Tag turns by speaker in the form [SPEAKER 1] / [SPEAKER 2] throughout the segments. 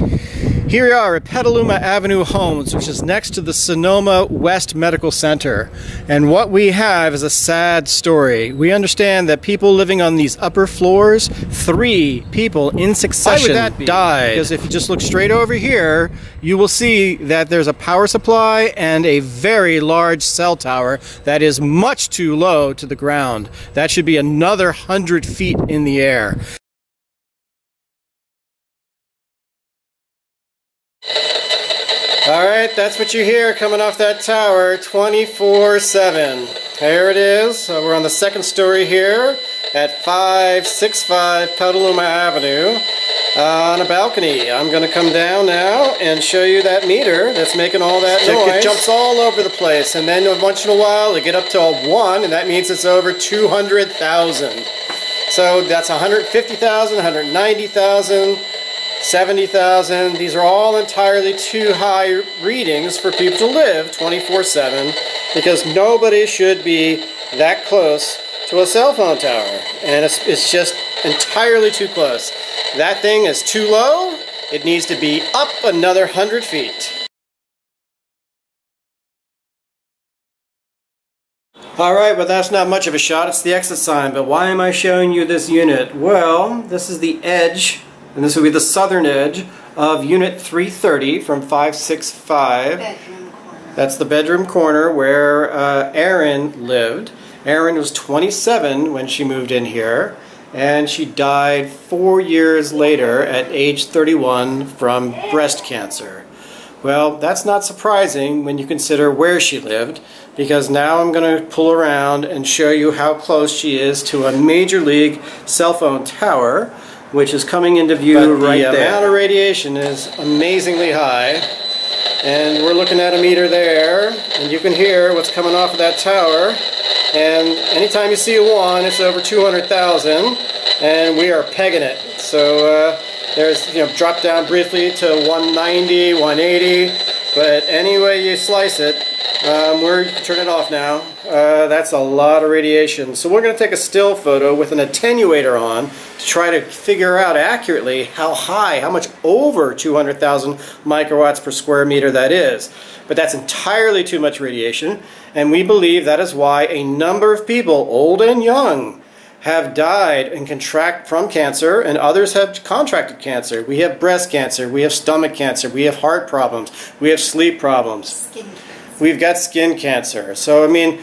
[SPEAKER 1] Here we are at Petaluma Avenue Homes, which is next to the Sonoma West Medical Center. And what we have is a sad story. We understand that people living on these upper floors, 3 people in succession died. Because if you just look straight over here, you will see that there's a power supply and a very large cell tower that is much too low to the ground. That should be another 100 feet in the air. Alright, that's what you hear coming off that tower 24/7. There it is. We're on the 2nd story here at 565 Petaluma Avenue on a balcony. I'm going to come down now and show you that meter that's making all that noise. It jumps all over the place, and then once in a while it get up to a 1, and that means it's over 200,000. So that's 150,000, 190,000. 70,000. These are all entirely too high readings for people to live 24/7, because nobody should be that close to a cell phone tower, and it's just entirely too close. That thing is too low. It needs to be up another 100 feet. Alright, but that's not much of a shot. It's the exit sign. But why am I showing you this unit? Well, this is the edge, and this will be the southern edge of Unit 330 from 565.
[SPEAKER 2] Bedroom corner.
[SPEAKER 1] That's the bedroom corner where Erin lived. Erin was 27 when she moved in here, and she died 4 years later at age 31 from breast cancer. Well, that's not surprising when you consider where she lived, because now I'm going to pull around and show you how close she is to a major league cell phone tower, which is coming into view right there. The amount of radiation is amazingly high, and we're looking at a meter there, and you can hear what's coming off of that tower. And anytime you see a 1, it's over 200,000, and we are pegging it. So there's, drop down briefly to 190, 180, but any way you slice it, we're turn it off now. That's a lot of radiation. So we're going to take a still photo with an attenuator on to try to figure out accurately how high, how much over 200,000 microwatts per square meter that is. But that's entirely too much radiation, and we believe that is why a number of people, old and young, have died and contract from cancer, and others have contracted cancer. We have breast cancer, we have stomach cancer, we have heart problems, we have sleep problems.
[SPEAKER 2] Skin cancer.
[SPEAKER 1] We've got skin cancer. So, I mean,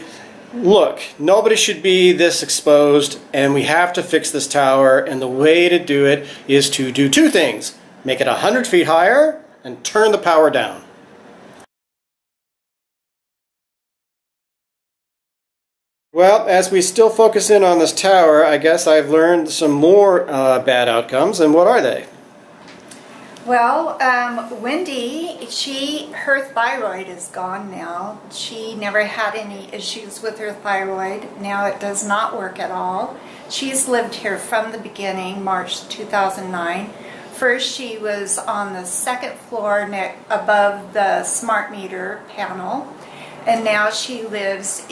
[SPEAKER 1] look, nobody should be this exposed, and we have to fix this tower, and the way to do it is to do 2 things. Make it 100 feet higher and turn the power down. Well, as we still focus in on this tower, I guess I've learned some more bad outcomes, and what are they?
[SPEAKER 2] Well, Wendy, her thyroid is gone now. She never had any issues with her thyroid. Now it does not work at all. She's lived here from the beginning, March 2009. First, she was on the 2nd floor above the smart meter panel, and now she lives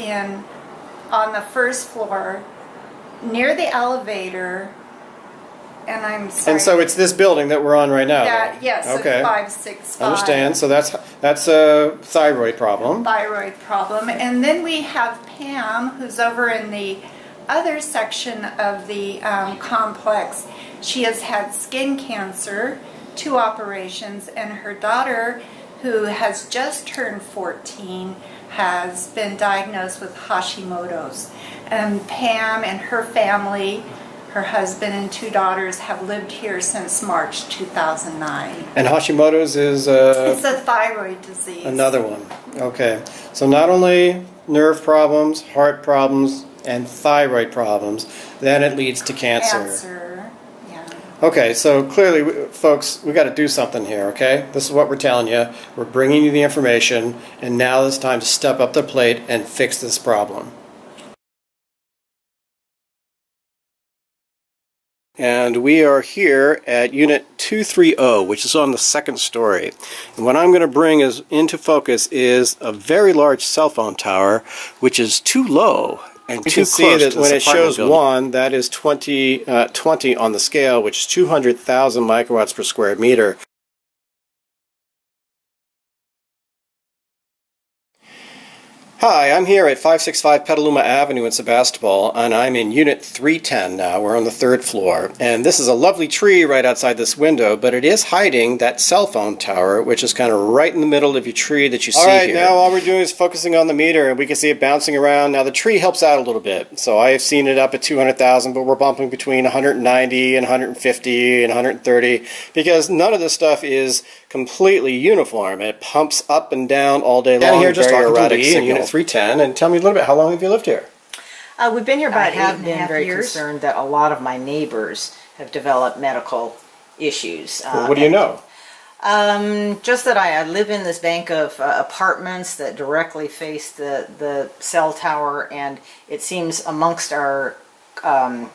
[SPEAKER 2] on the 1st floor near the elevator. And I'm sorry.
[SPEAKER 1] And so it's this building that we're on right now.
[SPEAKER 2] Yes,
[SPEAKER 1] okay.
[SPEAKER 2] 565.
[SPEAKER 1] Understand. So that's a thyroid problem.
[SPEAKER 2] Thyroid problem. And then we have Pam, who's over in the other section of the complex. She has had skin cancer, 2 operations, and her daughter, who has just turned 14, has been diagnosed with Hashimoto's. And Pam and her family, her husband and 2 daughters, have lived here since March 2009.
[SPEAKER 1] And Hashimoto's is
[SPEAKER 2] it's a thyroid disease.
[SPEAKER 1] Another one. Okay. So not only nerve problems, heart problems, and thyroid problems, then it leads to cancer.
[SPEAKER 2] Cancer, yeah.
[SPEAKER 1] Okay, so clearly, folks, we got to do something here, okay? This is what we're telling you. We're bringing you the information, and now it's time to step up the plate and fix this problem. And we are here at Unit 230, which is on the 2nd story. And what I'm going to bring into focus is a very large cell phone tower, which is too low and too close to this apartment building. You can see that when it shows 1, that is 20 on the scale, which is 200,000 microwatts per square meter. Hi, I'm here at 565 Petaluma Avenue in Sebastopol, and I'm in Unit 310 now. We're on the 3rd floor. And this is a lovely tree right outside this window, but it is hiding that cell phone tower, which is kind of right in the middle of your tree that you see here. All right, now all we're doing is focusing on the meter, and we can see it bouncing around. Now, the tree helps out a little bit. So I have seen it up at 200,000, but we're bumping between 190 and 150 and 130, because none of this stuff is completely uniform. It pumps up and down all day long. Here, just talking to Lee in Unit 310, and tell me a little bit, how long have you lived here?
[SPEAKER 3] We've been here about 8.5 years. I have been very
[SPEAKER 2] years.
[SPEAKER 3] concerned that a lot of my neighbors have developed medical issues.
[SPEAKER 1] Well, what do you know?
[SPEAKER 3] Just that I live in this bank of apartments that directly face the cell tower, and it seems amongst our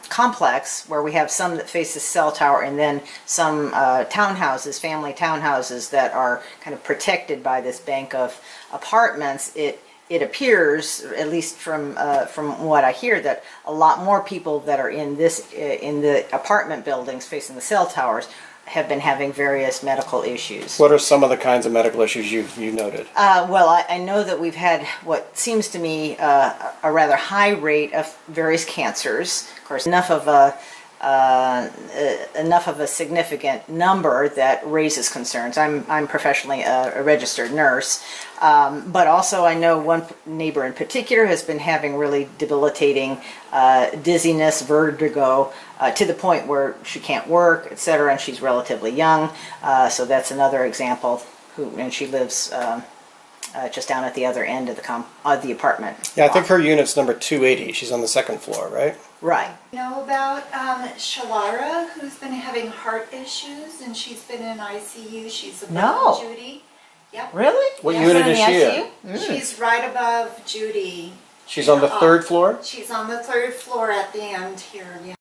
[SPEAKER 3] complex, where we have some that face the cell tower and then some townhouses, family townhouses that are kind of protected by this bank of apartments, it appears, at least from what I hear, that a lot more people that are in the apartment buildings facing the cell towers have been having various medical issues.
[SPEAKER 1] What are some of the kinds of medical issues you've noted?
[SPEAKER 3] Well, I know that we've had what seems to me a rather high rate of various cancers. Of course, enough of a significant number that raises concerns. I'm professionally a registered nurse, but also I know one neighbor in particular has been having really debilitating dizziness, vertigo, to the point where she can't work, etc., and she's relatively young, so that's another example. And she lives just down at the other end of the apartment.
[SPEAKER 1] Yeah, I think her unit's number 280. She's on the 2nd floor, right?
[SPEAKER 3] Right.
[SPEAKER 2] You know about Shalara, who's been having heart issues, and she's been in ICU. She's above Judy. Yep.
[SPEAKER 3] Really?
[SPEAKER 1] What unit is she in?
[SPEAKER 2] She's right above Judy.
[SPEAKER 1] She's on the 3rd floor?
[SPEAKER 2] She's on the 3rd floor at the end here. Yeah.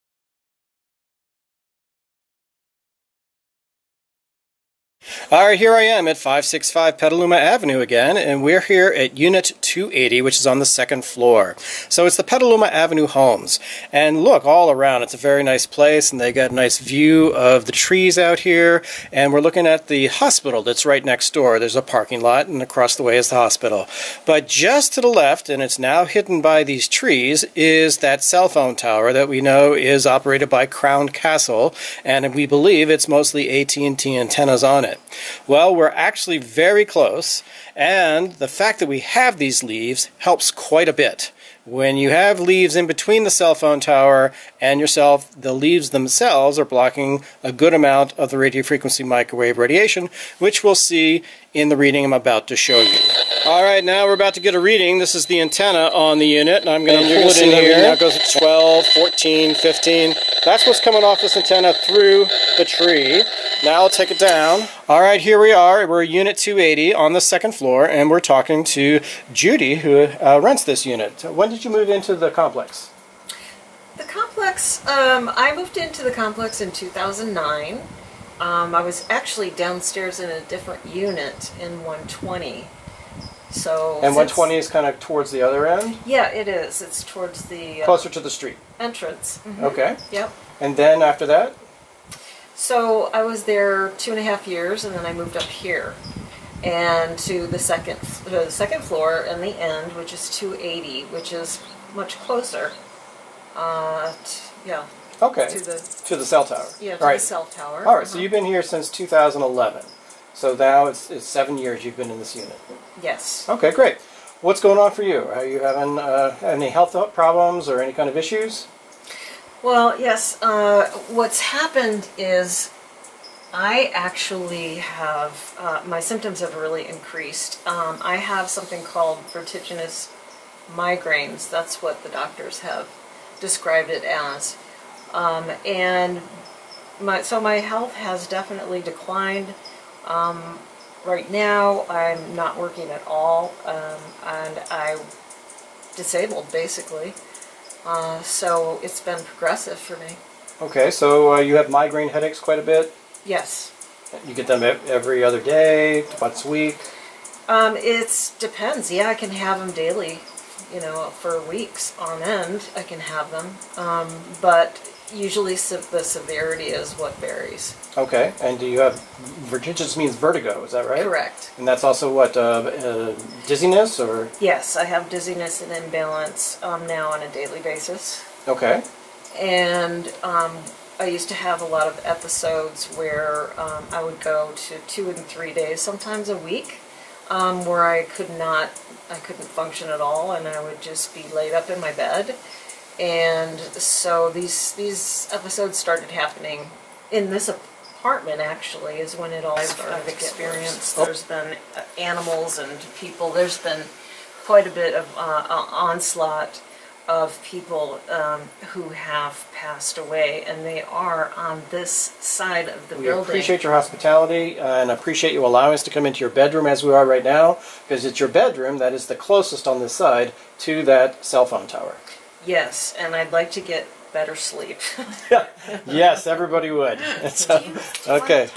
[SPEAKER 1] All right, here I am at 565 Petaluma Avenue again, and we're here at Unit 280, which is on the 2nd floor. So it's the Petaluma Avenue homes. And look, all around, it's a very nice place, and they got a nice view of the trees out here. And we're looking at the hospital that's right next door. There's a parking lot, and across the way is the hospital. But just to the left, and it's now hidden by these trees, is that cell phone tower that we know is operated by Crown Castle, and we believe it's mostly AT&T antennas on it. Well, we're actually very close, and the fact that we have these leaves helps quite a bit. When you have leaves in between the cell phone tower and yourself, the leaves themselves are blocking a good amount of the radiofrequency microwave radiation, which we'll see in the reading I'm about to show you. All right, now we're about to get a reading. This is the antenna on the unit, and I'm going to pull it in here. Now it goes at 12, 14, 15. That's what's coming off this antenna through the tree. Now I'll take it down. All right, here we are. We're Unit 280 on the 2nd floor, and we're talking to Judy, who rents this unit. When did you move into the complex?
[SPEAKER 4] The complex, I moved into the complex in 2009. I was actually downstairs in a different unit in 120. So
[SPEAKER 1] and 120 is kind of towards the other end?
[SPEAKER 4] Yeah, it is. It's towards the
[SPEAKER 1] closer to the street.
[SPEAKER 4] Entrance. Mm-hmm.
[SPEAKER 1] Okay.
[SPEAKER 4] Yep.
[SPEAKER 1] And then after that?
[SPEAKER 4] So I was there 2.5 years, and then I moved up here, and to the second floor and the end, which is 280, which is much closer. Yeah.
[SPEAKER 1] Okay. To the cell tower.
[SPEAKER 4] Yeah, to the cell tower.
[SPEAKER 1] All right. So you've been here since 2011. So now it's 7 years you've been in this unit.
[SPEAKER 4] Yes.
[SPEAKER 1] Okay, great. What's going on for you? Are you having any health problems or any kind of issues?
[SPEAKER 4] Well, yes. What's happened is I actually have, my symptoms have really increased. I have something called vertiginous migraines. That's what the doctors have described it as. And so my health has definitely declined. Right now I'm not working at all, and I'm disabled basically. So it's been progressive for me. Okay, so you have migraine headaches quite a bit? Yes. You get them every other day, once a week? It depends. Yeah, I can have them daily, you know, for weeks on end. I can have them. But Usually the severity is what varies.
[SPEAKER 1] Okay, and do you have, vertiginous means vertigo, is that right?
[SPEAKER 4] Correct.
[SPEAKER 1] And that's also what, dizziness or?
[SPEAKER 4] Yes, I have dizziness and imbalance now on a daily basis.
[SPEAKER 1] Okay.
[SPEAKER 4] And I used to have a lot of episodes where I would go to 2 and 3 days, sometimes a week, where I couldn't function at all, and I would just be laid up in my bed. And so these episodes started happening in this apartment, actually, is when it all started. I've experienced, there's been animals and people, there's been quite a bit of onslaught of people who have passed away, and they are on this side of the building. We
[SPEAKER 1] appreciate your hospitality and appreciate you allowing us to come into your bedroom as we are right now, because it's your bedroom that is the closest on this side to that cell phone tower.
[SPEAKER 4] Yes, and I'd like to get better sleep.
[SPEAKER 1] Yes, everybody would. So, okay.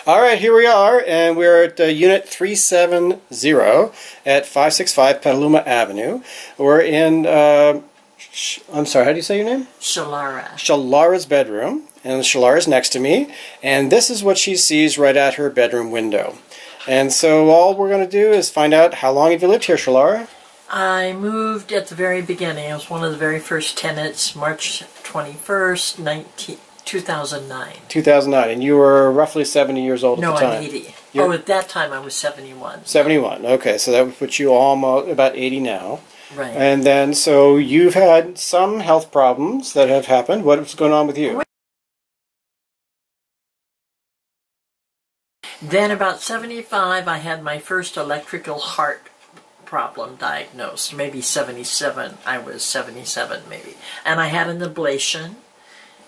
[SPEAKER 1] All right, here we are, and we're at Unit 370 at 565 Petaluma Avenue. We're in, I'm sorry, how do you say your name?
[SPEAKER 5] Shalara.
[SPEAKER 1] Shalara's bedroom, and Shalara's next to me, and this is what she sees right at her bedroom window. And so all we're going to do is find out, how long have you lived here, Shalara?
[SPEAKER 5] I moved at the very beginning. I was one of the very first tenants, March 21st, 2009.
[SPEAKER 1] 2009, and you were roughly 70 years old at the time.
[SPEAKER 5] No, I'm 80. Oh, at that time I was 71.
[SPEAKER 1] 71, okay, so that would put you almost about 80 now.
[SPEAKER 5] Right.
[SPEAKER 1] And then, so you've had some health problems that have happened. What's going on with you?
[SPEAKER 5] Then about 75, I had my first electrical heart problem diagnosed. Maybe 77, I was 77 maybe. And I had an ablation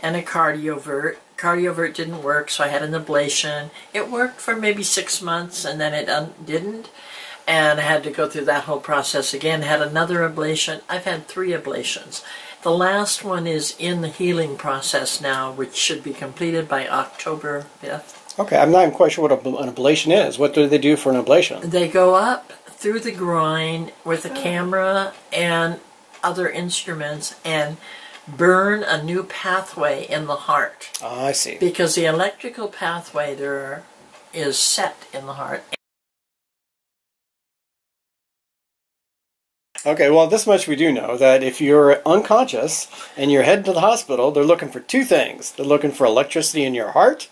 [SPEAKER 5] and a cardiovert. Cardiovert didn't work, so I had an ablation. It worked for maybe 6 months, and then it didn't. And I had to go through that whole process again. Had another ablation. I've had 3 ablations. The last one is in the healing process now, which should be completed by October 5th.
[SPEAKER 1] Okay, I'm not even quite sure what an ablation is. What do they do for an ablation?
[SPEAKER 5] They go up through the groin with a camera and other instruments and burn a new pathway in the heart.
[SPEAKER 1] Oh, I see.
[SPEAKER 5] Because the electrical pathway there is set in the heart.
[SPEAKER 1] Okay, well, this much we do know, that if you're unconscious and you're headed to the hospital, they're looking for 2 things. They're looking for electricity in your heart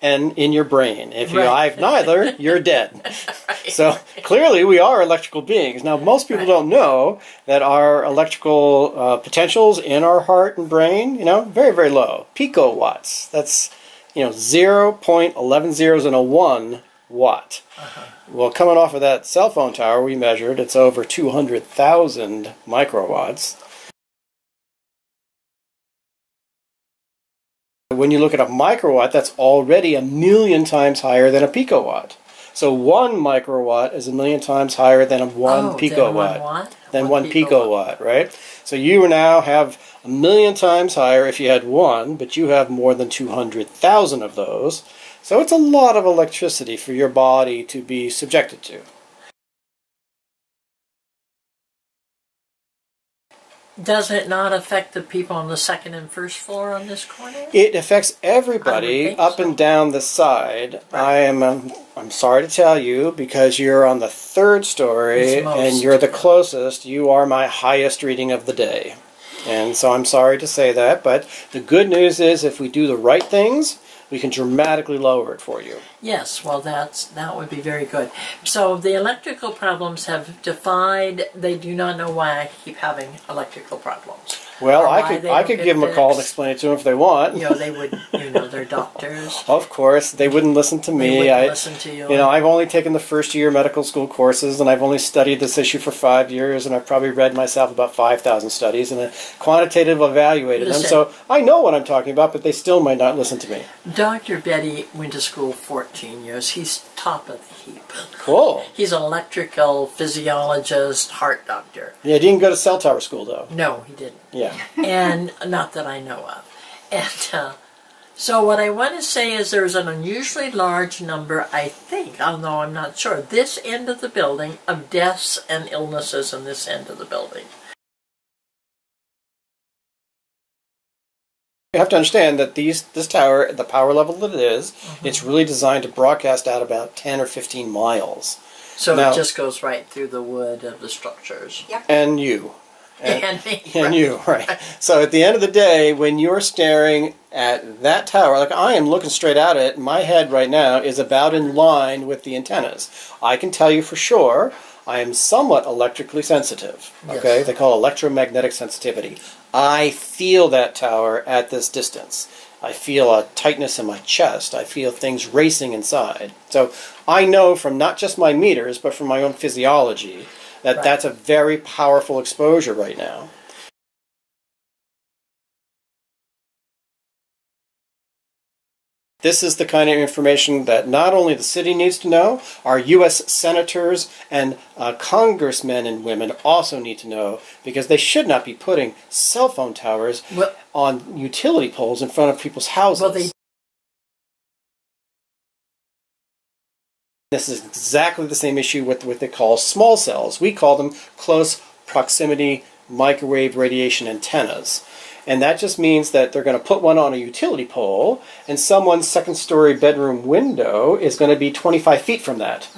[SPEAKER 1] and in your brain. If you have neither, you're dead.
[SPEAKER 5] Right.
[SPEAKER 1] So clearly we are electrical beings. Now, most people don't know that our electrical potentials in our heart and brain, very, very low. Picowatts. That's, 0.11 zeros and a 1 watt. Well, coming off of that cell phone tower we measured, it's over 200,000 microwatts. When you look at a microwatt, that's already 1,000,000 times higher than a picowatt. So 1 microwatt is 1,000,000 times higher than a 1 picowatt. Than 1 picowatt, right? So you now have 1,000,000 times higher if you had 1, but you have more than 200,000 of those. So it's a lot of electricity for your body to be subjected to.
[SPEAKER 5] Does it not affect the people on the 2nd and 1st floor on this corner?
[SPEAKER 1] It affects everybody up and down the side. Right. I'm sorry to tell you, because you're on the 3rd story and you're the closest, you are my highest reading of the day. And so I'm sorry to say that, but the good news is if we do the right things, we can dramatically lower it for you.
[SPEAKER 5] Yes, well, that would be very good. So the electrical problems have defied, they do not know why I keep having electrical problems.
[SPEAKER 1] Well, I could give them a call and explain it to them if they want.
[SPEAKER 5] They would, they're doctors.
[SPEAKER 1] Of course, they wouldn't listen to me.
[SPEAKER 5] They wouldn't listen to you.
[SPEAKER 1] I've only taken the 1st year medical school courses, and I've only studied this issue for 5 years, and I've probably read myself about 5,000 studies, and quantitative evaluated them. So I know what I'm talking about, but they still might not listen to me.
[SPEAKER 5] Dr. Betty went to school 14 years. He's top of the heap.
[SPEAKER 1] Cool.
[SPEAKER 5] He's an electrical physiologist, heart doctor.
[SPEAKER 1] Yeah, he didn't go to cell tower school, though.
[SPEAKER 5] No, he didn't.
[SPEAKER 1] Yeah.
[SPEAKER 5] And not that I know of. And so what I want to say is there's an unusually large number, I think, although I'm not sure, this end of the building, of deaths and illnesses in this end of the building.
[SPEAKER 1] You have to understand that this tower, the power level that it is, it's really designed to broadcast out about 10 or 15 miles.
[SPEAKER 5] So
[SPEAKER 1] now,
[SPEAKER 5] it just goes right through the wood of the structures.
[SPEAKER 2] Yep.
[SPEAKER 1] And you.
[SPEAKER 5] And me.
[SPEAKER 1] And you, right. So at the end of the day, when you're staring at that tower, like I am looking straight at it, my head right now is about in line with the antennas. I can tell you for sure, I am somewhat electrically sensitive. Okay?
[SPEAKER 5] Yes.
[SPEAKER 1] They call it electromagnetic sensitivity. I feel that tower at this distance. I feel a tightness in my chest. I feel things racing inside. So I know from not just my meters, but from my own physiology, that that's a very powerful exposure right now. This is the kind of information that not only the city needs to know, our U.S. senators and congressmen and women also need to know, because they should not be putting cell phone towers on utility poles in front of people's houses.
[SPEAKER 5] Well,
[SPEAKER 1] this is exactly the same issue with what they call small cells. We call them close proximity microwave radiation antennas. And that just means that they're going to put one on a utility pole, and someone's second-story bedroom window is going to be 25 feet from that.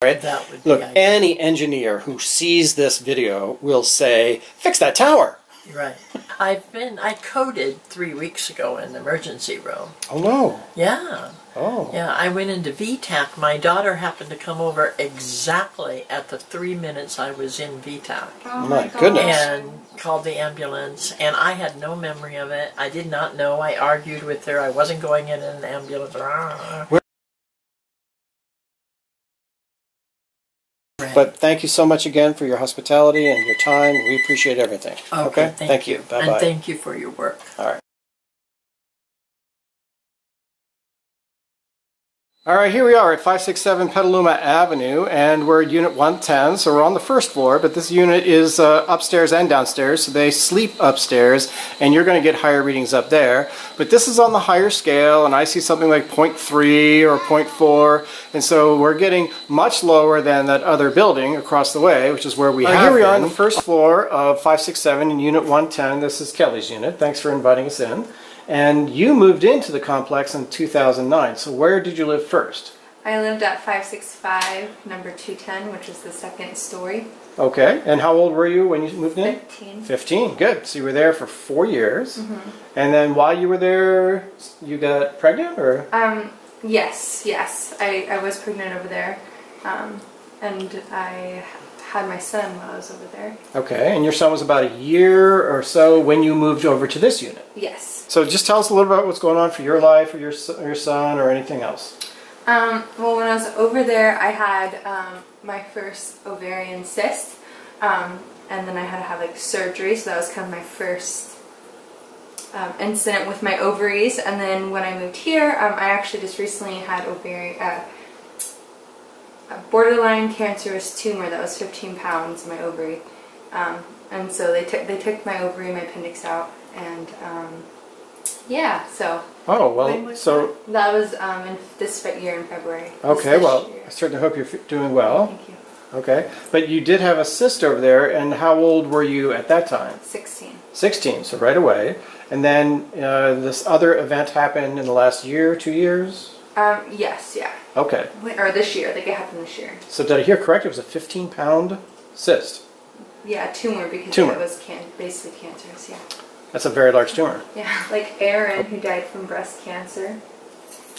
[SPEAKER 1] Right?
[SPEAKER 5] That would be
[SPEAKER 1] Look,
[SPEAKER 5] ideal.
[SPEAKER 1] any engineer who sees this video will say, fix that tower.
[SPEAKER 5] Right. I coded 3 weeks ago in the emergency room.
[SPEAKER 1] Oh, no.
[SPEAKER 5] Yeah.
[SPEAKER 1] Oh.
[SPEAKER 5] Yeah, I went into VTAC. My daughter happened to come over exactly at the 3 minutes I was in VTAC.
[SPEAKER 2] Oh
[SPEAKER 1] My
[SPEAKER 2] God.
[SPEAKER 1] goodness.
[SPEAKER 5] And called the ambulance, and I had no memory of it. I did not know. I argued with her. I wasn't going in an ambulance.
[SPEAKER 1] But thank you so much again for your hospitality and your time. We appreciate everything.
[SPEAKER 5] Okay,
[SPEAKER 1] thank you. Bye-bye.
[SPEAKER 5] And thank you for your work.
[SPEAKER 1] All right. All right, here we are at 567 Petaluma Avenue, and we're at Unit 110, so we're on the first floor, but this unit is upstairs and downstairs, so they sleep upstairs, and you're going to get higher readings up there. But this is on the higher scale, and I see something like 0.3 or 0.4, and so we're getting much lower than that other building across the way, which is where we have Here we are on the first floor of 567 in Unit 110. This is Kelly's unit. Thanks for inviting us in. And you moved into the complex in 2009, so where did you live first?
[SPEAKER 6] I lived at 565, number 210, which is the second story.
[SPEAKER 1] Okay, and how old were you when you moved in?
[SPEAKER 6] 15.
[SPEAKER 1] 15, good. So you were there for 4 years.
[SPEAKER 6] Mm-hmm.
[SPEAKER 1] And then while you were there, you got pregnant, or?
[SPEAKER 6] Yes. I was pregnant over there, and I had my son while I was over there.
[SPEAKER 1] Okay, and your son was about a year or so when you moved over to this unit.
[SPEAKER 6] Yes.
[SPEAKER 1] So just tell us a little about what's going on for your life or your son or anything else.
[SPEAKER 6] Well, when I was over there, I had my first ovarian cyst, and then I had to have like surgery, so that was kind of my first incident with my ovaries. And then when I moved here, I actually just recently had a borderline cancerous tumor that was 15 pounds in my ovary, and so they took my ovary and my appendix out, and yeah, so.
[SPEAKER 1] Oh, well, so.
[SPEAKER 6] That was in this year in February.
[SPEAKER 1] Okay, well, I certainly hope you're doing well.
[SPEAKER 6] Thank you.
[SPEAKER 1] Okay, but you did have a cyst over there, and how old were you at that time?
[SPEAKER 6] 16.
[SPEAKER 1] 16, so right away. And then this other event happened in the last year, 2 years?
[SPEAKER 6] Yes, yeah.
[SPEAKER 1] Okay.
[SPEAKER 6] Or this year, I think it happened this year.
[SPEAKER 1] So did I hear correct? It was a 15-pound cyst?
[SPEAKER 6] Yeah, tumor, because
[SPEAKER 1] Tumor.
[SPEAKER 6] it was basically cancerous, yeah.
[SPEAKER 1] That's a very large tumor.
[SPEAKER 6] Yeah, like Erin, who died from breast cancer.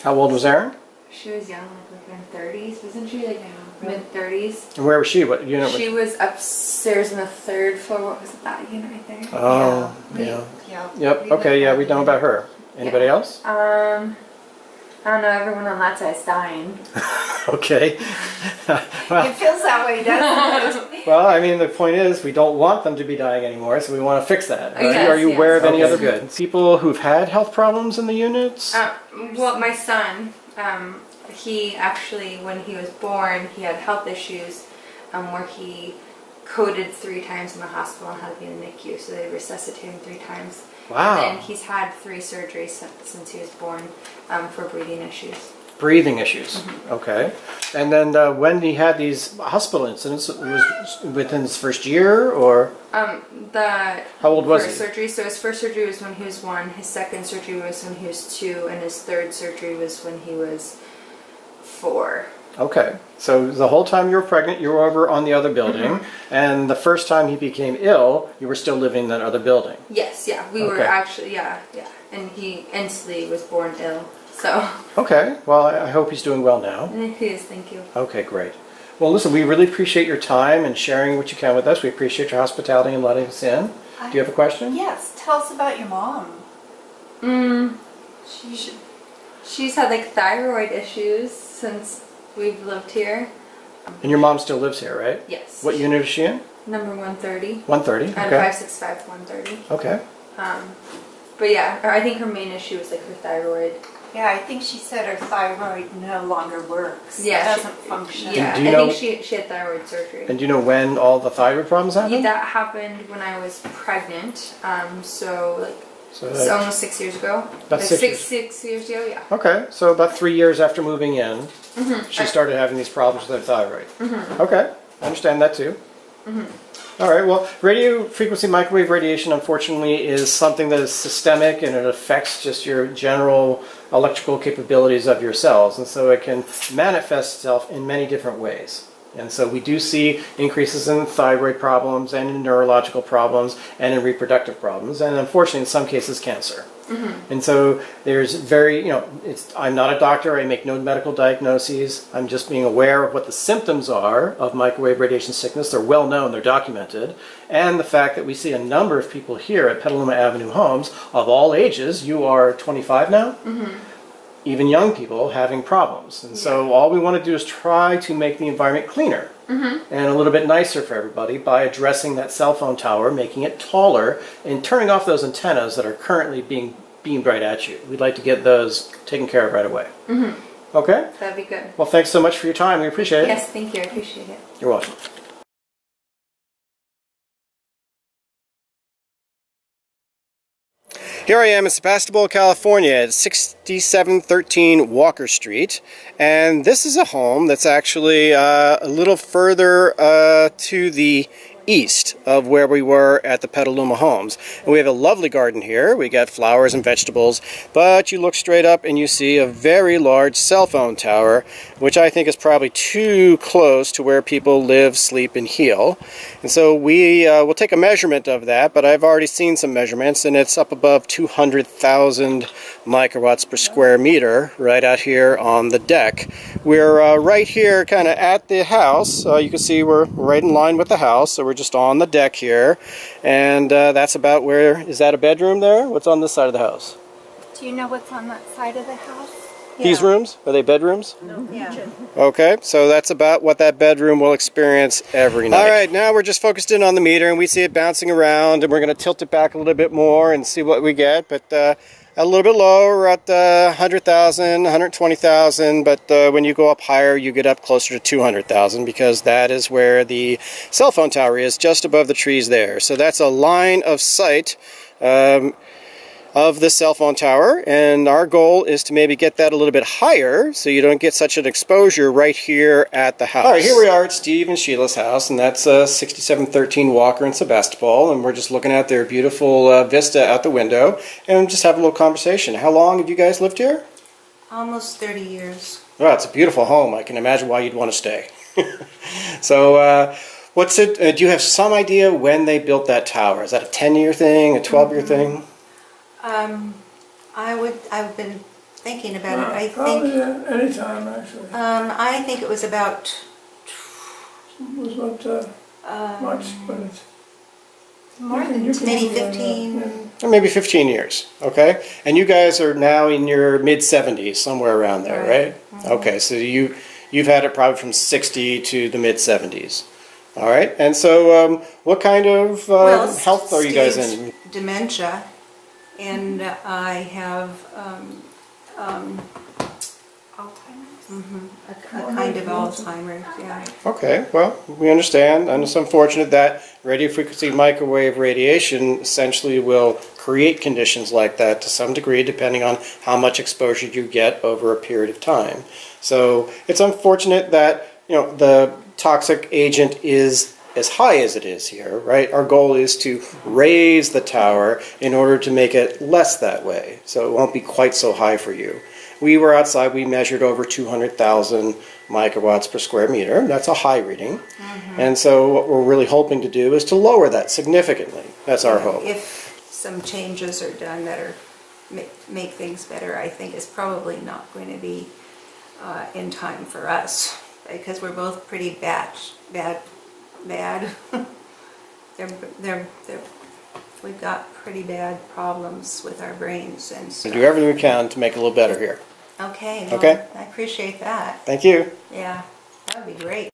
[SPEAKER 1] How old was Erin?
[SPEAKER 6] She was young, like in her 30s, wasn't she? Like mid-30s.
[SPEAKER 1] And where was she? What unit was
[SPEAKER 6] she? Was upstairs on the third floor. What was it, that unit right there?
[SPEAKER 1] Oh, yeah. Yep, okay, yeah, we know about her. Anybody else?
[SPEAKER 6] I don't know, everyone on that side's dying.
[SPEAKER 1] Okay. Well,
[SPEAKER 2] It feels that way, doesn't it?
[SPEAKER 1] well, I mean, the point is, we don't want them to be dying anymore, so we want to fix that. Right?
[SPEAKER 6] Yes,
[SPEAKER 1] Are you aware of any
[SPEAKER 6] yes.
[SPEAKER 1] other good people who've had health problems in the units?
[SPEAKER 6] Well, my son, he actually, when he was born, he had health issues where he coded 3 times in the hospital and had to be in the NICU, so they resuscitated him 3 times.
[SPEAKER 1] Wow.
[SPEAKER 6] And he's had 3 surgeries since he was born for breathing issues.
[SPEAKER 1] Breathing issues. Okay. And then when he had these hospital incidents, it was within his first year, or?
[SPEAKER 6] How
[SPEAKER 1] old was he?
[SPEAKER 6] Surgery. So his first surgery was when he was 1. His second surgery was when he was 2, and his third surgery was when he was 4.
[SPEAKER 1] Okay. So the whole time you were pregnant, you were over on the other building, and the first time he became ill, you were still living in that other building.
[SPEAKER 6] Yes. Yeah. We were actually. Yeah. Yeah. And he instantly was born ill. So. Okay.
[SPEAKER 1] Well, I hope he's doing well now.
[SPEAKER 6] He is. Thank you.
[SPEAKER 1] Okay. Great. Well, listen, we really appreciate your time and sharing what you can with us. We appreciate your hospitality and letting us in. Do you have a question?
[SPEAKER 2] Yes. Tell us about your mom.
[SPEAKER 6] She's had like thyroid issues since we've lived here.
[SPEAKER 1] And your mom still lives here, right?
[SPEAKER 6] Yes.
[SPEAKER 1] What unit is she in?
[SPEAKER 6] Number 130.
[SPEAKER 1] 130.
[SPEAKER 6] I'm
[SPEAKER 1] Okay.
[SPEAKER 6] 5'6", 130.
[SPEAKER 1] Okay.
[SPEAKER 6] But yeah, I think her main issue was like her thyroid.
[SPEAKER 2] Yeah, I think she said her thyroid no longer works.
[SPEAKER 6] Yeah,
[SPEAKER 2] it doesn't function.
[SPEAKER 6] Yeah,
[SPEAKER 1] do you
[SPEAKER 6] I
[SPEAKER 1] know,
[SPEAKER 6] think she had thyroid surgery.
[SPEAKER 1] And do you know when all the thyroid problems happened?
[SPEAKER 6] Yeah, that happened when I was pregnant. So
[SPEAKER 1] that's
[SPEAKER 6] almost 6 years ago.
[SPEAKER 1] About
[SPEAKER 6] Like 6 years ago, yeah.
[SPEAKER 1] Okay, so about 3 years after moving in, she started having these problems with her thyroid. Okay, I understand that too. All right, well, radio frequency microwave radiation, unfortunately, is something that is systemic, and it affects just your general electrical capabilities of your cells, and so it can manifest itself in many different ways. And so we do see increases in thyroid problems and in neurological problems and in reproductive problems, and unfortunately in some cases cancer. And so there's I'm not a doctor, I make no medical diagnoses, I'm just being aware of what the symptoms are of microwave radiation sickness. They're well known, they're documented, and the fact that we see a number of people here at Petaluma Avenue Homes of all ages. You are 25 now? Even young people having problems. And so all we want to do is try to make the environment cleaner and a little bit nicer for everybody by addressing that cell phone tower, making it taller, and turning off those antennas that are currently being beamed right at you. We'd like to get those taken care of right away. Okay?
[SPEAKER 6] That'd be good.
[SPEAKER 1] Well, thanks so much for your time. We appreciate it.
[SPEAKER 6] Yes, thank you. I appreciate it.
[SPEAKER 1] You're welcome. Here I am in Sebastopol, California at 6713 Walker Street, and this is a home that's actually a little further to the east of where we were at the Petaluma Homes. And we have a lovely garden here. We got flowers and vegetables, but you look straight up and you see a very large cell phone tower, which I think is probably too close to where people live, sleep, and heal. And so we will take a measurement of that, but I've already seen some measurements, and it's up above 200,000 microwatts per square meter right out here on the deck. We're right here kind of at the house. You can see we're right in line with the house, so we're just on the deck here, and that's about where, is that a bedroom there? What's on this side of the house?
[SPEAKER 2] Do you know what's on that side of the house?
[SPEAKER 1] These rooms? Are they bedrooms?
[SPEAKER 2] No. Yeah.
[SPEAKER 1] Okay, so that's about what that bedroom will experience every night. All right, now we're just focused in on the meter, and we see it bouncing around, and we're going to tilt it back a little bit more and see what we get, but a little bit lower, we're at 100,000, 120,000, but when you go up higher, you get up closer to 200,000, because that is where the cell phone tower is, just above the trees there. So that's a line of sight of the cell phone tower, and our goal is to maybe get that a little bit higher so you don't get such an exposure right here at the house. All right, here we are at Steve and Sheila's house, and that's 6713 Walker in Sebastopol, and we're just looking at their beautiful vista out the window and just have a little conversation. How long have you guys lived here?
[SPEAKER 7] Almost 30 years.
[SPEAKER 1] Well, it's a beautiful home. I can imagine why you'd want to stay. So, what's it? Do you have some idea when they built that tower? Is that a 10-year thing, a 12-year thing?
[SPEAKER 7] I've been thinking about it. I
[SPEAKER 8] Probably
[SPEAKER 7] think
[SPEAKER 8] any time, actually.
[SPEAKER 7] I think it was about
[SPEAKER 8] It was not much, but it's
[SPEAKER 2] More than
[SPEAKER 7] maybe 15.
[SPEAKER 1] Or maybe 15 years, okay? And you guys are now in your mid-70s, somewhere around there, right?
[SPEAKER 7] Mm-hmm.
[SPEAKER 1] Okay, so you've had it probably from 60 to the mid-70s. All right, and so what kind of health are you guys in?
[SPEAKER 7] Dementia, and I have Alzheimer's. A kind of Alzheimer's, yeah.
[SPEAKER 1] Okay, well, we understand, and it's unfortunate that radio frequency microwave radiation essentially will create conditions like that to some degree, depending on how much exposure you get over a period of time. So it's unfortunate that, you know, the toxic agent is as high as it is here, right? Our goal is to raise the tower in order to make it less that way, so it won't be quite so high for you. We were outside, we measured over 200,000 microwatts per square meter. That's a high reading. And so what we're really hoping to do is to lower that significantly. That's our hope.
[SPEAKER 7] If some changes are done that are make things better, I think it's probably not going to be in time for us, because we're both pretty bad. We've got pretty bad problems with our brains and stuff.
[SPEAKER 1] We'll do everything we can to make it a little better here.
[SPEAKER 7] Okay, well,
[SPEAKER 1] Okay.
[SPEAKER 7] I appreciate that.
[SPEAKER 1] Thank you.
[SPEAKER 7] Yeah, that would be great.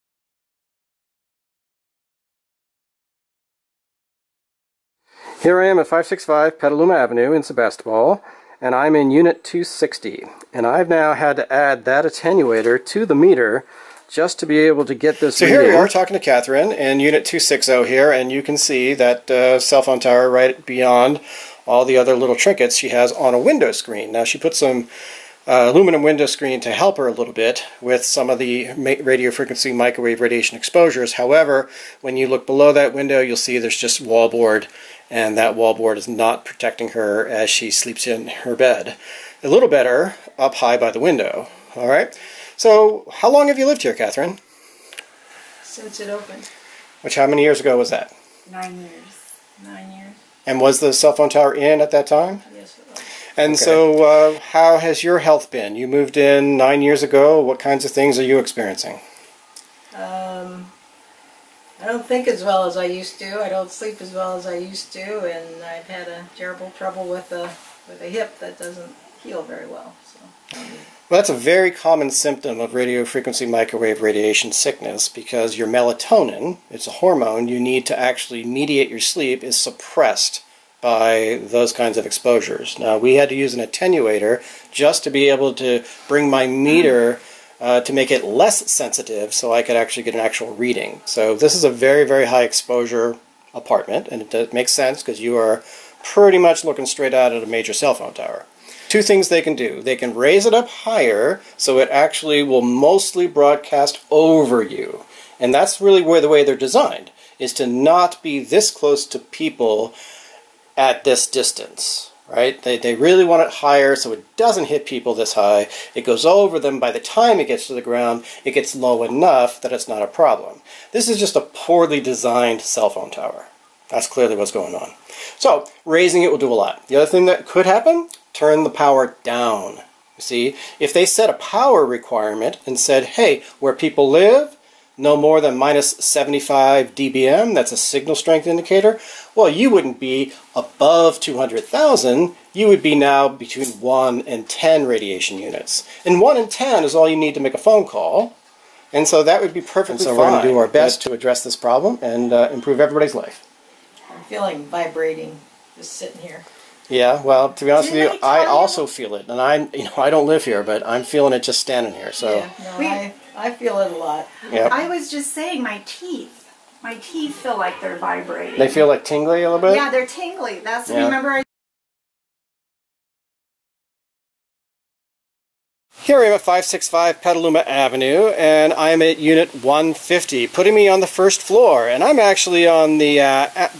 [SPEAKER 1] Here I am at 565 Petaluma Avenue in Sebastopol, and I'm in Unit 260. And I've now had to add that attenuator to the meter just to be able to get this reading. So here we are talking to Kathryn in Unit 260 here, and you can see that cell phone tower right beyond all the other little trinkets she has on a window screen. Now she put some aluminum window screen to help her a little bit with some of the radio frequency microwave radiation exposures. However, when you look below that window, you'll see there's just wallboard, and that wallboard is not protecting her as she sleeps in her bed. A little better up high by the window. All right. So, how long have you lived here, Kathryn?
[SPEAKER 7] Since it opened.
[SPEAKER 1] How many years ago was that?
[SPEAKER 7] 9 years. 9 years.
[SPEAKER 1] And was the cell phone tower in at that time?
[SPEAKER 7] Yes, it was.
[SPEAKER 1] And so, how has your health been? You moved in 9 years ago. What kinds of things are you experiencing?
[SPEAKER 9] I don't think as well as I used to. I don't sleep as well as I used to, and I've had a terrible trouble with a hip that doesn't heal very well. So.
[SPEAKER 1] Well, that's a very common symptom of radio frequency microwave radiation sickness, because your melatonin, it's a hormone you need to actually mediate your sleep, is suppressed by those kinds of exposures. Now, we had to use an attenuator just to be able to bring my meter to make it less sensitive so I could actually get an actual reading. So this is a very, very high exposure apartment, and it makes sense because you are pretty much looking straight out at a major cell phone tower. Two things they can do. They can raise it up higher so it actually will mostly broadcast over you. And that's really where the way they're designed, is to not be this close to people at this distance, right? They really want it higher so it doesn't hit people this high. It goes over them. By the time it gets to the ground, it gets low enough that it's not a problem. This is just a poorly designed cell phone tower. That's clearly what's going on. So, raising it will do a lot. The other thing that could happen, turn the power down. You see, if they set a power requirement and said, hey, where people live, no more than minus 75 dBm, that's a signal strength indicator, well, you wouldn't be above 200,000, you would be now between 1 and 10 radiation units. And 1 in 10 is all you need to make a phone call, and so that would be perfectly fine. So we're going to do our best to address this problem and improve everybody's life.
[SPEAKER 9] I'm feeling vibrating just sitting here.
[SPEAKER 1] Yeah, well, to be honest with you, I also feel it, and I don't live here, but I'm feeling it just standing here. So
[SPEAKER 9] yeah, no, I feel it a lot.
[SPEAKER 1] Yep.
[SPEAKER 2] I was just saying, my teeth feel like they're vibrating.
[SPEAKER 1] They feel like tingly a little bit.
[SPEAKER 2] Yeah, they're tingly. That's remember.
[SPEAKER 1] Here I am at 565 Petaluma Avenue, and I'm at Unit 150, putting me on the first floor. And I'm actually on the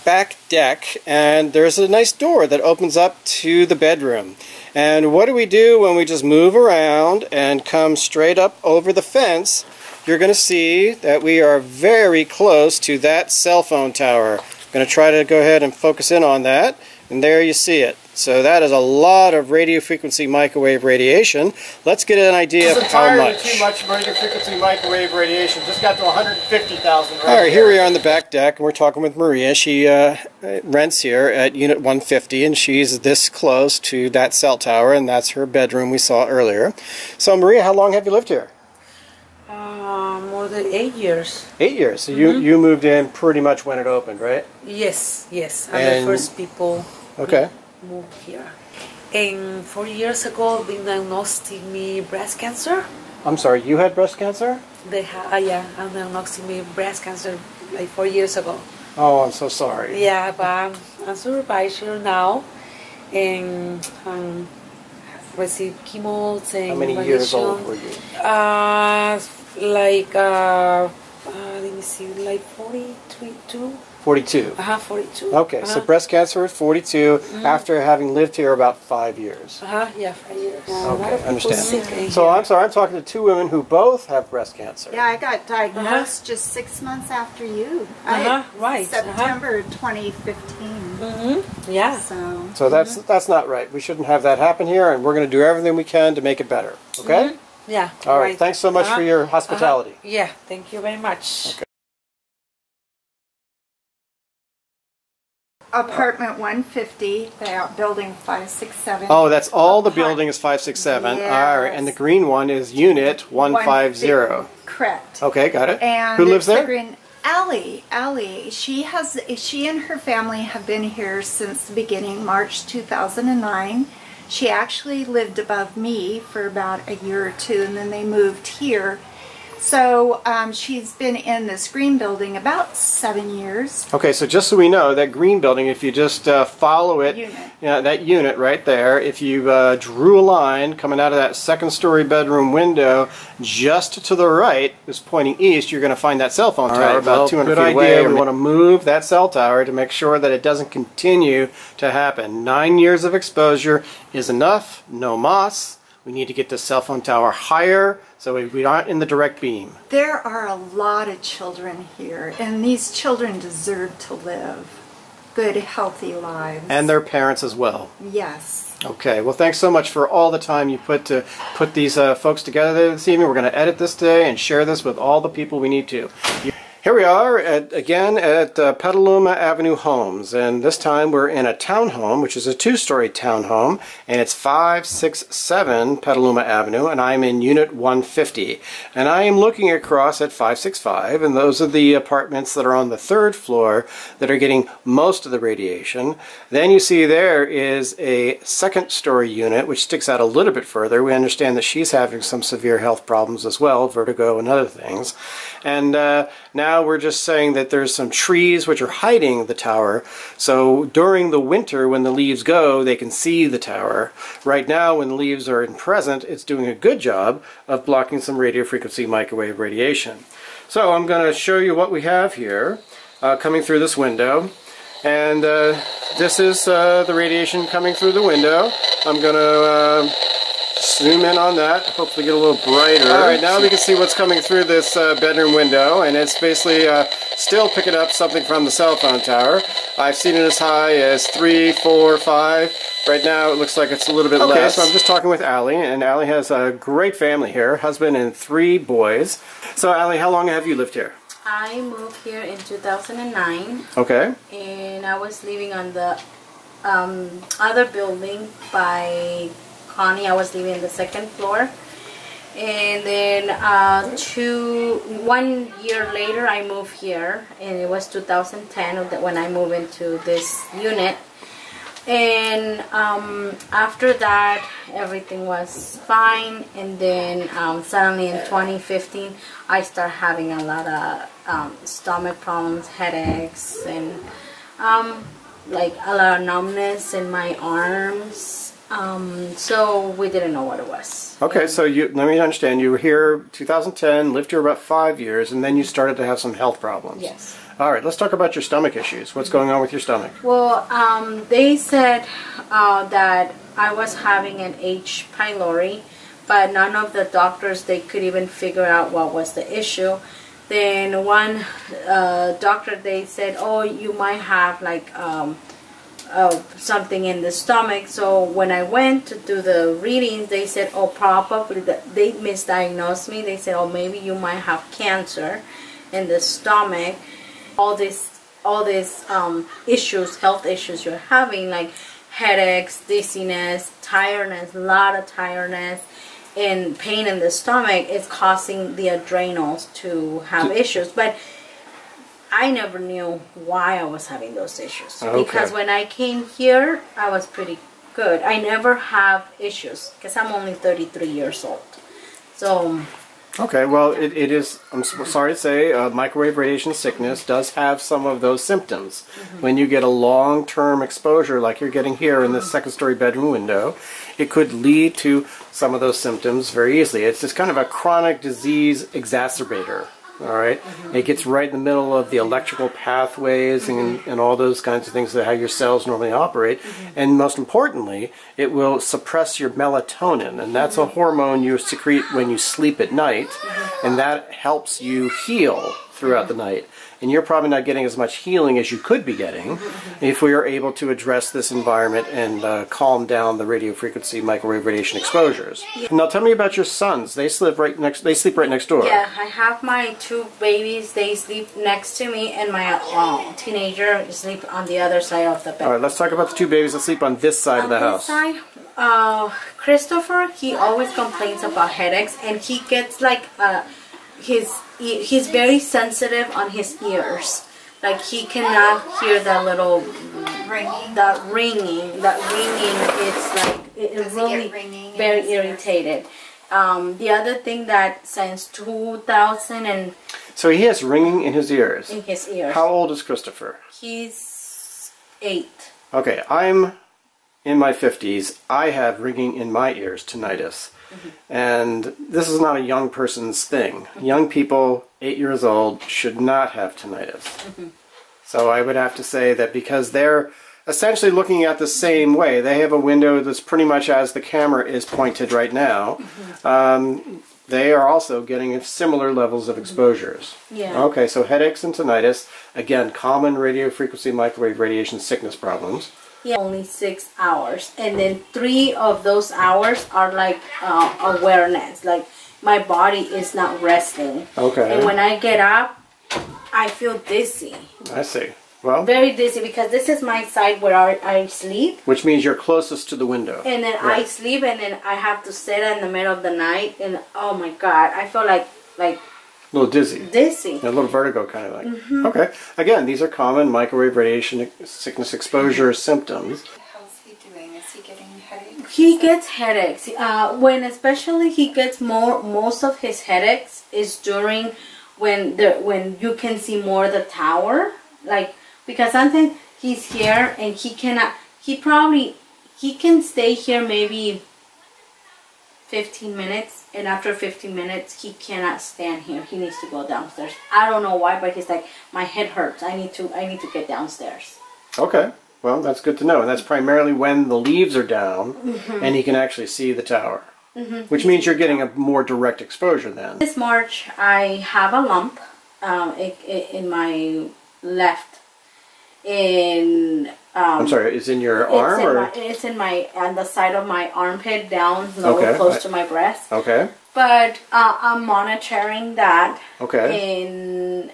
[SPEAKER 1] back deck, and there's a nice door that opens up to the bedroom. And what do we do when we just move around and come straight up over the fence? You're going to see that we are very close to that cell phone tower. I'm going to try to go ahead and focus in on that, and there you see it. So that is a lot of radio frequency microwave radiation. Let's get an idea of how much. Too much radio frequency microwave radiation. Just got to 150,000 right. All right, here we are on the back deck, and we're talking with Maria. She rents here at Unit 150, and she's this close to that cell tower, and that's her bedroom we saw earlier. So Maria, how long have you lived here?
[SPEAKER 10] More than 8 years.
[SPEAKER 1] 8 years. So you moved in pretty much when it opened, right?
[SPEAKER 10] Yes, yes. I'm the first people.
[SPEAKER 1] Okay.
[SPEAKER 10] Moved here. And 4 years ago, they diagnosed me breast cancer.
[SPEAKER 1] I'm sorry, you had breast cancer?
[SPEAKER 10] They yeah, and diagnosed me breast cancer like 4 years ago.
[SPEAKER 1] Oh, I'm so sorry.
[SPEAKER 10] Yeah, but I'm supervisor now, and receive chemo and
[SPEAKER 1] How many years old were you?
[SPEAKER 10] Let me see, like 42.
[SPEAKER 1] 42.
[SPEAKER 10] 42.
[SPEAKER 1] Okay, so breast cancer at 42 after having lived here about 5 years.
[SPEAKER 10] Yeah, 5 years.
[SPEAKER 1] Okay, understand. So I'm sorry, I'm talking to two women who both have breast cancer.
[SPEAKER 2] Yeah, I got diagnosed just 6 months after you.
[SPEAKER 10] Right.
[SPEAKER 2] September 2015.
[SPEAKER 10] Yeah.
[SPEAKER 1] So that's not right. We shouldn't have that happen here, and we're going to do everything we can to make it better. Okay?
[SPEAKER 10] Yeah.
[SPEAKER 1] All right. Thanks so much for your hospitality.
[SPEAKER 10] Yeah, thank you very much.
[SPEAKER 1] Okay.
[SPEAKER 2] Apartment 150, building 567.
[SPEAKER 1] Oh, that's all the building is 567.
[SPEAKER 2] Yes.
[SPEAKER 1] All right, and the green one is unit 150.
[SPEAKER 2] Correct.
[SPEAKER 1] Okay, got it.
[SPEAKER 2] And
[SPEAKER 1] who lives there?
[SPEAKER 2] The green, Alie. She and her family have been here since the beginning, March 2009. She actually lived above me for about a year or two, and then they moved here. So she's been in this green building about 7 years.
[SPEAKER 1] Okay, so just so we know, that green building, if you just follow it, that unit right there, if you drew a line coming out of that second-story bedroom window, just to the right, is pointing east, you're going to find that cell phone tower about 200 feet away. We want to move that cell tower to make sure that it doesn't continue to happen. 9 years of exposure is enough, no moss. We need to get the cell phone tower higher so we aren't in the direct beam.
[SPEAKER 2] There are a lot of children here, and these children deserve to live good, healthy lives.
[SPEAKER 1] And their parents as well.
[SPEAKER 2] Yes.
[SPEAKER 1] Okay, well thanks so much for all the time you put to put these folks together this evening. We're going to edit this today and share this with all the people we need to. Here we are again at Petaluma Avenue Homes, and this time we're in a townhome, which is a two-story townhome, and it's 567 Petaluma Avenue, and I'm in Unit 150. And I am looking across at 565, and those are the apartments that are on the third floor that are getting most of the radiation. Then you see there is a second-story unit, which sticks out a little bit further. We understand that she's having some severe health problems as well, vertigo and other things. And now we're just saying that there's some trees which are hiding the tower, so during the winter when the leaves go, they can see the tower. Right now when the leaves are present, it's doing a good job of blocking some radio frequency microwave radiation. So I'm going to show you what we have here coming through this window. And this is the radiation coming through the window. I'm going to zoom in on that, hopefully get a little brighter. Alright, now we can see what's coming through this bedroom window, and it's basically still picking up something from the cell phone tower. I've seen it as high as 3, 4, 5. Right now it looks like it's a little bit less. So I'm just talking with Alie, and Alie has a great family here, husband and 3 boys. So Alie, how long have you lived here?
[SPEAKER 11] I moved here in 2009.
[SPEAKER 1] Okay.
[SPEAKER 11] And I was living on the other building by Connie. I was living in the second floor, and then 1 year later I moved here, and it was 2010 when I moved into this unit. And after that everything was fine, and then suddenly in 2015 I started having a lot of stomach problems, headaches, and like a lot of numbness in my arms. So we didn't know what it was.
[SPEAKER 1] Okay, so let me understand. You were here 2010, lived here about 5 years, and then you started to have some health problems.
[SPEAKER 11] Yes.
[SPEAKER 1] All right, let's talk about your stomach issues. What's going on with your stomach?
[SPEAKER 11] Well, they said that I was having an H. pylori, but none of the doctors, they could even figure out what was the issue. Then one doctor, they said, oh, you might have like something in the stomach. So when I went to do the readings, they said, oh, probably they misdiagnosed me. They said, oh, maybe you might have cancer in the stomach. All these issues, health issues you're having, like headaches, dizziness, tiredness, a lot of tiredness, and pain in the stomach, is causing the adrenals to have issues. But I never knew why I was having those issues. Okay. Because when I came here, I was pretty good. I never have issues because I'm only 33 years old. So
[SPEAKER 1] Okay, well, it is, I'm sorry to say, microwave radiation sickness does have some of those symptoms. When you get a long-term exposure like you're getting here in this second-story bedroom window, it could lead to some of those symptoms very easily. It's just kind of a chronic disease exacerbator. All right, it gets right in the middle of the electrical pathways and all those kinds of things that how your cells normally operate. And most importantly, it will suppress your melatonin, and that's a hormone you secrete when you sleep at night, and that helps you heal throughout the night. And you're probably not getting as much healing as you could be getting if we are able to address this environment and calm down the radio frequency microwave radiation exposures. Now tell me about your sons. They sleep right next door.
[SPEAKER 11] yeah, I have my 2 babies. They sleep next to me, and my teenager sleep on the other side of the bed.
[SPEAKER 1] All right, let's talk about the 2 babies that sleep on this side of the house.
[SPEAKER 11] This side, Christopher, he always complains about headaches, and he gets like he's very sensitive on his ears. Like he cannot hear that little
[SPEAKER 2] Ringing.
[SPEAKER 11] That ringing. It's like it's really very irritated. The other thing that since 2000 and
[SPEAKER 1] so he has ringing in his ears.
[SPEAKER 11] in his ears.
[SPEAKER 1] How old is Christopher?
[SPEAKER 11] He's 8.
[SPEAKER 1] Okay, I'm in my 50s. I have ringing in my ears, tinnitus. And this is not a young person's thing. Young people, 8 years old, should not have tinnitus. So I would have to say that because they're essentially looking at the same way, they have a window that's pretty much as the camera is pointed right now, they are also getting similar levels of exposures.
[SPEAKER 11] Yeah.
[SPEAKER 1] Okay, so headaches and tinnitus, again, common radio frequency microwave radiation sickness problems.
[SPEAKER 11] Yeah, only 6 hours, and then 3 of those hours are like awareness. Like my body is not resting.
[SPEAKER 1] Okay.
[SPEAKER 11] And when I get up, I feel dizzy.
[SPEAKER 1] I see. Well,
[SPEAKER 11] Very dizzy because this is my side where I sleep.
[SPEAKER 1] which means you're closest to the window.
[SPEAKER 11] And then I sleep, and then I have to sit in the middle of the night, and oh my god, I feel like
[SPEAKER 1] A little dizzy.
[SPEAKER 11] dizzy.
[SPEAKER 1] A little vertigo kind of thing. Okay. Again, these are common microwave radiation sickness exposure symptoms.
[SPEAKER 2] How's he doing? Is he getting headaches?
[SPEAKER 11] He gets headaches. When especially he gets most of his headaches is during when you can see more the tower, like because sometimes he's here and he cannot. He can stay here maybe 15 minutes, and after 15 minutes he cannot stand here. He needs to go downstairs. I don't know why, but he's like, my head hurts. I need to get downstairs.
[SPEAKER 1] Okay. Well, that's good to know. And that's primarily when the leaves are down and he can actually see the tower. Which means you're getting a more direct exposure then.
[SPEAKER 11] This March I have a lump in my left.
[SPEAKER 1] I'm sorry, is in your arm?
[SPEAKER 11] It's in my on the side of my armpit, down low, close to my breast.
[SPEAKER 1] Okay.
[SPEAKER 11] But I'm monitoring that.
[SPEAKER 1] Okay.
[SPEAKER 11] And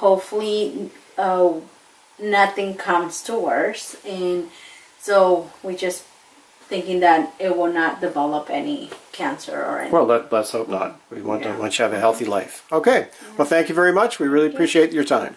[SPEAKER 11] hopefully nothing comes to worse. And so we just thinking that it will not develop any cancer or anything.
[SPEAKER 1] Well, let's hope not. We want you to have a healthy life. Okay. Well, thank you very much. We really appreciate your time.